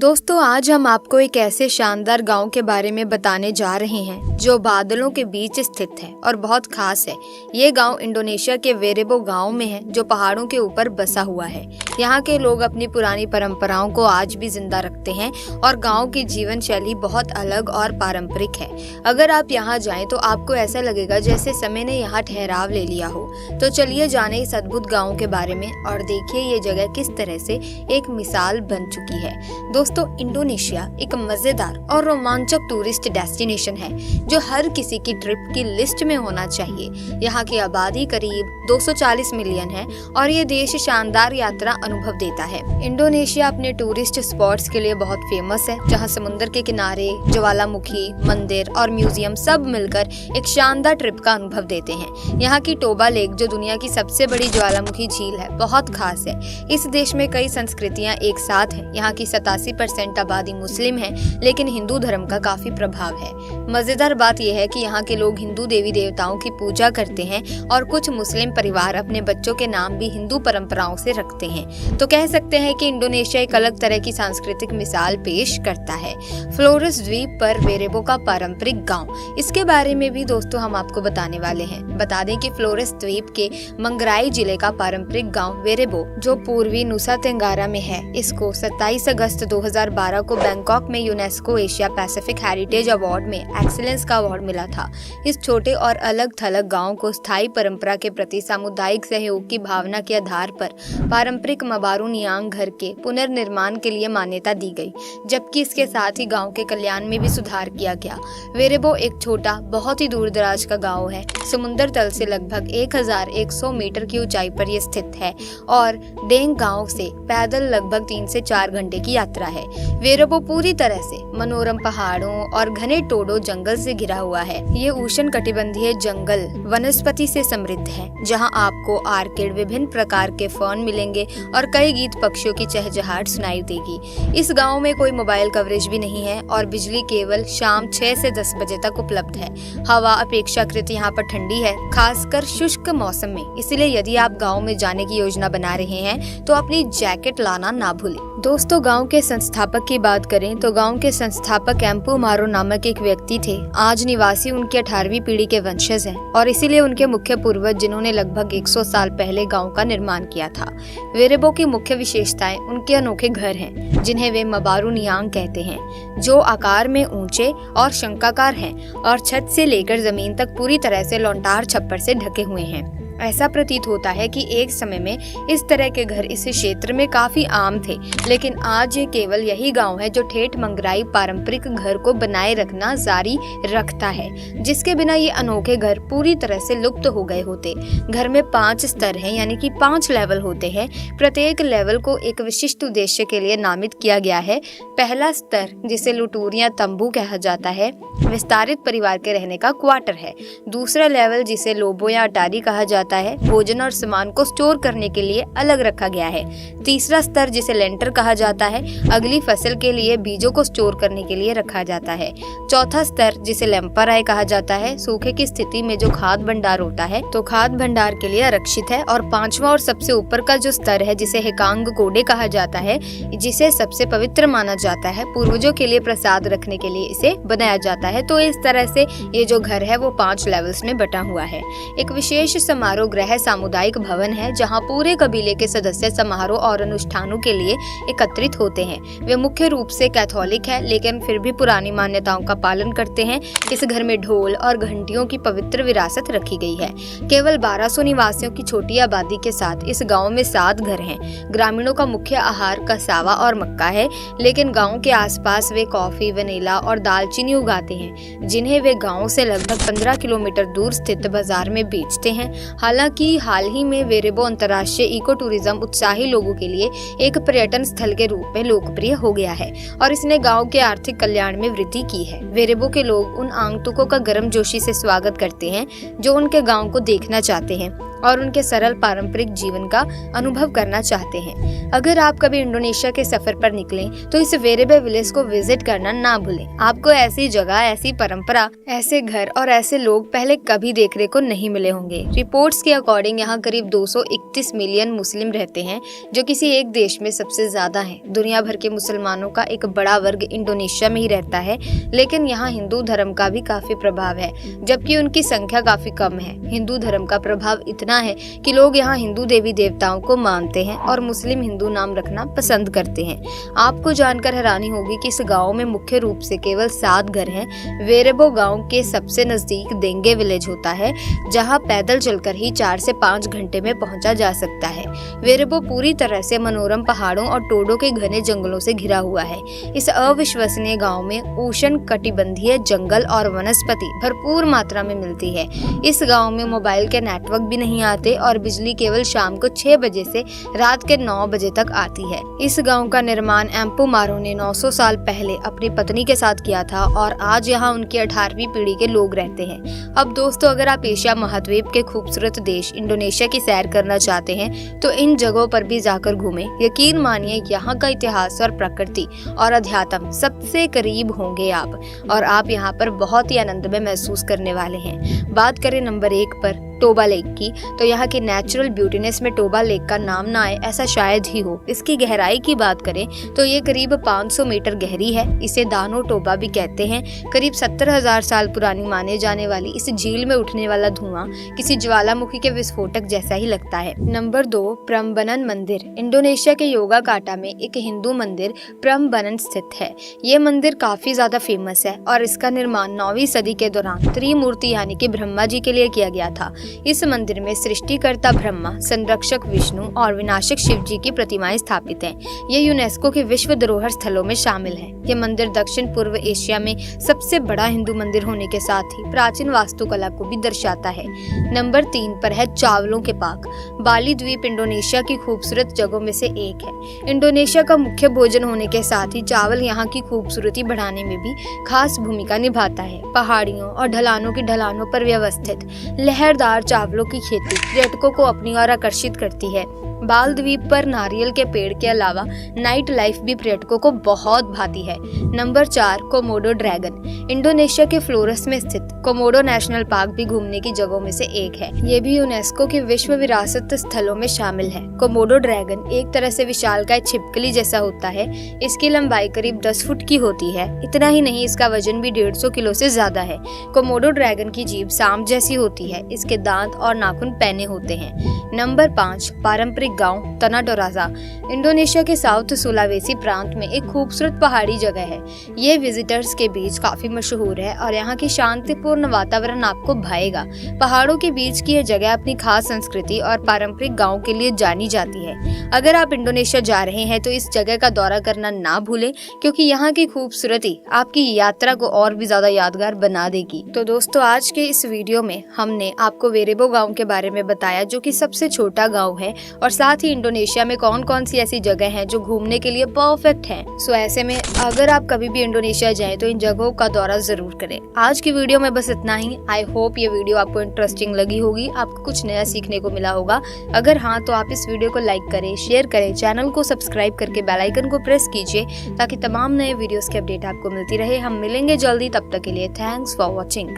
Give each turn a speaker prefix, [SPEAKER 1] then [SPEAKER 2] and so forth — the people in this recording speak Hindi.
[SPEAKER 1] दोस्तों आज हम आपको एक ऐसे शानदार गांव के बारे में बताने जा रहे हैं जो बादलों के बीच स्थित है और बहुत खास है। ये गांव इंडोनेशिया के वेरेबो गांव में है जो पहाड़ों के ऊपर बसा हुआ है। यहाँ के लोग अपनी पुरानी परंपराओं को आज भी जिंदा रखते हैं और गांव की जीवन शैली बहुत अलग और पारंपरिक है। अगर आप यहाँ जाएं तो आपको ऐसा लगेगा जैसे समय ने यहाँ ठहराव ले लिया हो। तो चलिए जाने इस अद्भुत गाँव के बारे में और देखिए ये जगह किस तरह से एक मिसाल बन चुकी है। दोस्तों इंडोनेशिया एक मजेदार और रोमांचक टूरिस्ट डेस्टिनेशन है जो हर किसी की ट्रिप की लिस्ट में होना चाहिए। यहाँ की आबादी करीब 240 मिलियन है और ये देश शानदार यात्रा अनुभव देता है। इंडोनेशिया अपने टूरिस्ट स्पॉट्स के लिए बहुत फेमस है जहाँ समुद्र के किनारे ज्वालामुखी मंदिर और म्यूजियम सब मिलकर एक शानदार ट्रिप का अनुभव देते हैं। यहाँ की टोबा लेक जो दुनिया की सबसे बड़ी ज्वालामुखी झील है बहुत खास है। इस देश में कई संस्कृतियाँ एक साथ हैं। यहाँ की 87% आबादी मुस्लिम है लेकिन हिंदू धर्म का काफी प्रभाव है। मजेदार बात यह है कि यहाँ के लोग हिंदू देवी देवताओं की पूजा करते हैं और कुछ मुस्लिम परिवार अपने बच्चों के नाम भी हिंदू परंपराओं से रखते हैं। तो कह सकते हैं कि इंडोनेशिया एक अलग तरह की सांस्कृतिक मिसाल पेश करता है। फ्लोरेस द्वीप पर वेरेबो का पारंपरिक गांव, इसके बारे में भी दोस्तों हम आपको बताने वाले हैं। बता दें कि फ्लोरेस द्वीप के मंगराई जिले का पारंपरिक गाँव वेरेबो जो पूर्वी नुसा तेंगारा में है, इसको 27 अगस्त 2012 को बैंकॉक में UNESCO Asia Pacific heritage award में एक्सीलेंस का अवार्ड मिला था। इस छोटे और अलग थलग गांव को स्थायी परंपरा के प्रति सामुदायिक सहयोग की भावना के आधार पर पारंपरिक मबारू नियांग घर के पुनर्निर्माण के लिए मान्यता दी गई, जबकि इसके साथ ही गांव के कल्याण में भी सुधार किया गया। वेरेबो एक छोटा बहुत ही दूर दराज का गाँव है। समुद्र तल से लगभग 1100 मीटर की ऊंचाई पर यह स्थित है और डेंग गांव से पैदल लगभग 3 से 4 घंटे की यात्रा है। वेरेबो पूरी तरह से मनोरम पहाड़ों और घने टोडो जंगल से घिरा हुआ है। ये उष्णकटिबंधीय जंगल वनस्पति से समृद्ध है जहां आपको आर्किड, विभिन्न प्रकार के फर्न मिलेंगे और कई गीत पक्षियों की चहचहाट सुनाई देगी। इस गांव में कोई मोबाइल कवरेज भी नहीं है और बिजली केवल शाम 6 से 10 बजे तक उपलब्ध है। हवा अपेक्षाकृत यहाँ पर ठंडी है, खासकर शुष्क मौसम में। इसलिए यदि आप गाँव में जाने की योजना बना रहे हैं तो अपनी जैकेट लाना ना भूलें। दोस्तों गांव के संस्थापक की बात करें तो गांव के संस्थापक एम्पू मारो नामक एक व्यक्ति थे। आज निवासी उनकी 18वीं पीढ़ी के वंशज हैं और इसीलिए उनके मुख्य पूर्वज जिन्होंने लगभग 100 साल पहले गांव का निर्माण किया था। वेरेबो की मुख्य विशेषताएं उनके अनोखे घर हैं जिन्हें वे मबारू नियांग कहते हैं, जो आकार में ऊंचे और शंकाकार हैं और छत से लेकर जमीन तक पूरी तरह से लौंटार छप्पर से ढके हुए हैं। ऐसा प्रतीत होता है कि एक समय में इस तरह के घर इस क्षेत्र में काफी आम थे, लेकिन आज ये केवल यही गांव है जो ठेठ मंगराई पारंपरिक घर को बनाए रखना जारी रखता है, जिसके बिना ये अनोखे घर पूरी तरह से लुप्त हो गए होते। घर में 5 स्तर हैं, यानी कि 5 लेवल होते हैं। प्रत्येक लेवल को एक विशिष्ट उद्देश्य के लिए नामित किया गया है। पहला स्तर, जिसे लुटूर या तंबू कहा जाता है, विस्तारित परिवार के रहने का क्वार्टर है। दूसरा लेवल, जिसे लोबो या अटारी कहा जाता है, भोजन और सामान को स्टोर करने के लिए अलग रखा गया है। तीसरा स्तर, जिसे लेंटर कहा जाता है, अगली फसल के लिए बीजों को स्टोर करने के लिए रखा जाता है। चौथा स्तर, जिसे लेम्पराय कहा जाता है, सूखे की स्थिति में जो खाद भंडार होता है तो खाद भंडार के लिए आरक्षित है। और पांचवा और सबसे ऊपर का जो स्तर है, जिसे हेकांग कोडे कहा जाता है, जिसे सबसे पवित्र माना जाता है, पूर्वजों के लिए प्रसाद रखने के लिए इसे बनाया जाता है। तो इस तरह से ये जो घर है वो 5 लेवल्स में बटा हुआ है। एक विशेष समारोह गृह सामुदायिक भवन है जहां पूरे कबीले के सदस्य समारोह और अनुष्ठानों के लिए एकत्रित होते हैं। वे मुख्य रूप से कैथोलिक है लेकिन फिर भी पुरानी मान्यताओं का पालन करते हैं। इस घर में ढोल और घंटियों की पवित्र विरासत रखी गई है। केवल 1200 निवासियों की छोटी आबादी के साथ इस गांव में 7 घर हैं। ग्रामीणों का मुख्य आहार कसावा और मक्का है, लेकिन गांव के आसपास वे कॉफी, वनीला और दालचीनी उगाते हैं, जिन्हें वे गांव से लगभग 15 किलोमीटर दूर स्थित बाजार में बेचते हैं। हालांकि हाल ही में वेरेबो अंतर्राष्ट्रीय इको टूरिज्म उत्साही लोगों के लिए एक पर्यटन स्थल के रूप में लोकप्रिय हो गया है और इसने गांव के आर्थिक कल्याण में वृद्धि की है। वेरेबो के लोग उन आगंतुकों का गर्मजोशी से स्वागत करते हैं जो उनके गांव को देखना चाहते हैं और उनके सरल पारंपरिक जीवन का अनुभव करना चाहते हैं। अगर आप कभी इंडोनेशिया के सफर पर निकलें तो इस वेरेबे विलेज को विजिट करना ना भूलें। आपको ऐसी जगह, ऐसी परंपरा, ऐसे घर और ऐसे लोग पहले कभी देखने को नहीं मिले होंगे। रिपोर्ट्स के अकॉर्डिंग यहाँ करीब 231 मिलियन मुस्लिम रहते हैं, जो किसी एक देश में सबसे ज्यादा है। दुनिया भर के मुसलमानों का एक बड़ा वर्ग इंडोनेशिया में ही रहता है, लेकिन यहाँ हिंदू धर्म का भी काफी प्रभाव है, जबकि उनकी संख्या काफी कम है। हिंदू धर्म का प्रभाव इतना है कि लोग यहाँ हिंदू देवी देवताओं को मानते हैं और मुस्लिम हिंदू नाम रखना पसंद करते हैं। आपको जानकर हैरानी होगी कि इस गाँव में मुख्य रूप से केवल 7 घर हैं। वेरेबो गाँव के सबसे नजदीक देंगे विलेज होता है, जहाँ पैदल चलकर ही 4 से 5 घंटे में पहुंचा जा सकता है। वेरेबो पूरी तरह से मनोरम पहाड़ों और टोडों के घने जंगलों से घिरा हुआ है। इस अविश्वसनीय गांव में उष्ण कटिबंधीय जंगल और वनस्पति भरपूर मात्रा में मिलती है। इस गांव में मोबाइल के नेटवर्क भी नहीं आते और बिजली केवल शाम को 6 बजे से रात के 9 बजे तक आती है। इस गाँव का निर्माण एम्पू मारो ने 900 साल पहले अपनी पत्नी के साथ किया था और आज यहाँ उनकी 18वीं पीढ़ी के लोग रहते हैं। अब दोस्तों, अगर आप एशिया महाद्वीप के खूबसूरत देश इंडोनेशिया की सैर करना चाहते हैं तो इन जगहों पर भी जाकर घूमें। यकीन मानिए, यहाँ का इतिहास और प्रकृति और अध्यात्म सबसे करीब होंगे आप, और आप यहाँ पर बहुत ही आनंदमय महसूस करने वाले हैं। बात करें नंबर 1 पर टोबा लेक की, तो यहाँ की नेचुरल ब्यूटीनेस में टोबा लेक का नाम ना आए ऐसा शायद ही हो। इसकी गहराई की बात करें तो ये करीब 500 मीटर गहरी है। इसे दानो टोबा भी कहते हैं। करीब 70,000 साल पुरानी माने जाने वाली इस झील में उठने वाला धुआं किसी ज्वालामुखी के विस्फोटक जैसा ही लगता है। नंबर 2, प्रम्बनन मंदिर। इंडोनेशिया के योगाकार्टा में एक हिंदू मंदिर प्रम्बनन स्थित है। ये मंदिर काफी ज्यादा फेमस है और इसका निर्माण 9वीं सदी के दौरान त्रिमूर्ति यानी कि ब्रह्मा जी के लिए किया गया था। इस मंदिर में सृष्टिकर्ता ब्रह्मा, संरक्षक विष्णु और विनाशक शिव जी की प्रतिमाएं स्थापित हैं। ये यूनेस्को के विश्व धरोहर स्थलों में शामिल है। ये मंदिर दक्षिण पूर्व एशिया में सबसे बड़ा हिंदू मंदिर होने के साथ ही प्राचीन वास्तुकला को भी दर्शाता है। नंबर 3 पर है चावलों के पाक। बाली द्वीप इंडोनेशिया की खूबसूरत जगहों में से एक है। इंडोनेशिया का मुख्य भोजन होने के साथ ही चावल यहाँ की खूबसूरती बढ़ाने में भी खास भूमिका निभाता है। पहाड़ियों और ढलानों की ढलानों पर व्यवस्थित लहरदार चावलों की खेती पर्यटकों को अपनी ओर आकर्षित करती है। बाल द्वीप पर नारियल के पेड़ के अलावा नाइट लाइफ भी पर्यटकों को बहुत भाती है। Number 4, Komodo dragon. इंडोनेशिया के फ्लोरस में स्थित कोमोडो नेशनल पार्क भी घूमने की जगहों में से एक है। ये भी यूनेस्को के विश्व विरासत स्थलों में शामिल है। कोमोडो ड्रैगन एक तरह से विशालकाय छिपकली जैसा होता है। इसकी लंबाई करीब 10 फुट की होती है। इतना ही नहीं, इसका वजन भी 150 किलो से ज्यादा है। कोमोडो ड्रैगन की जीभ सांप जैसी होती है। इसके दांत और नाखून पैने होते हैं। नंबर 5, पारंपरिक गांव तना टोराजा। इंडोनेशिया के साउथ सुलावेसी प्रांत में एक खूबसूरत पहाड़ी जगह है। ये विजिटर्स के बीच काफी मशहूर है और यहाँ की शांतिपूर्ण वातावरण आपको भाएगा। पहाड़ों के बीच की यह जगह अपनी खास संस्कृति और पारंपरिक गांव के लिए जानी जाती है। अगर आप इंडोनेशिया जा रहे हैं तो इस जगह का दौरा करना ना भूलें, क्योंकि यहाँ की खूबसूरती आपकी यात्रा को और भी ज्यादा यादगार बना देगी। तो दोस्तों, आज के इस वीडियो में हमने आपको वेरेबो गाँव के बारे में बताया, जो कि सबसे छोटा गाँव है, और साथ ही इंडोनेशिया में कौन कौन सी ऐसी जगह हैं जो घूमने के लिए परफेक्ट हैं। सो ऐसे में अगर आप कभी भी इंडोनेशिया जाएं तो इन जगहों का दौरा जरूर करें। आज की वीडियो में बस इतना ही। आई होप ये वीडियो आपको इंटरेस्टिंग लगी होगी, आपको कुछ नया सीखने को मिला होगा। अगर हाँ, तो आप इस वीडियो को लाइक करें, शेयर करें, चैनल को सब्सक्राइब करके बेल आइकन को प्रेस कीजिए ताकि तमाम नए वीडियोस की अपडेट आपको मिलती रहे। हम मिलेंगे जल्दी, तब तक के लिए थैंक्स फॉर वॉचिंग।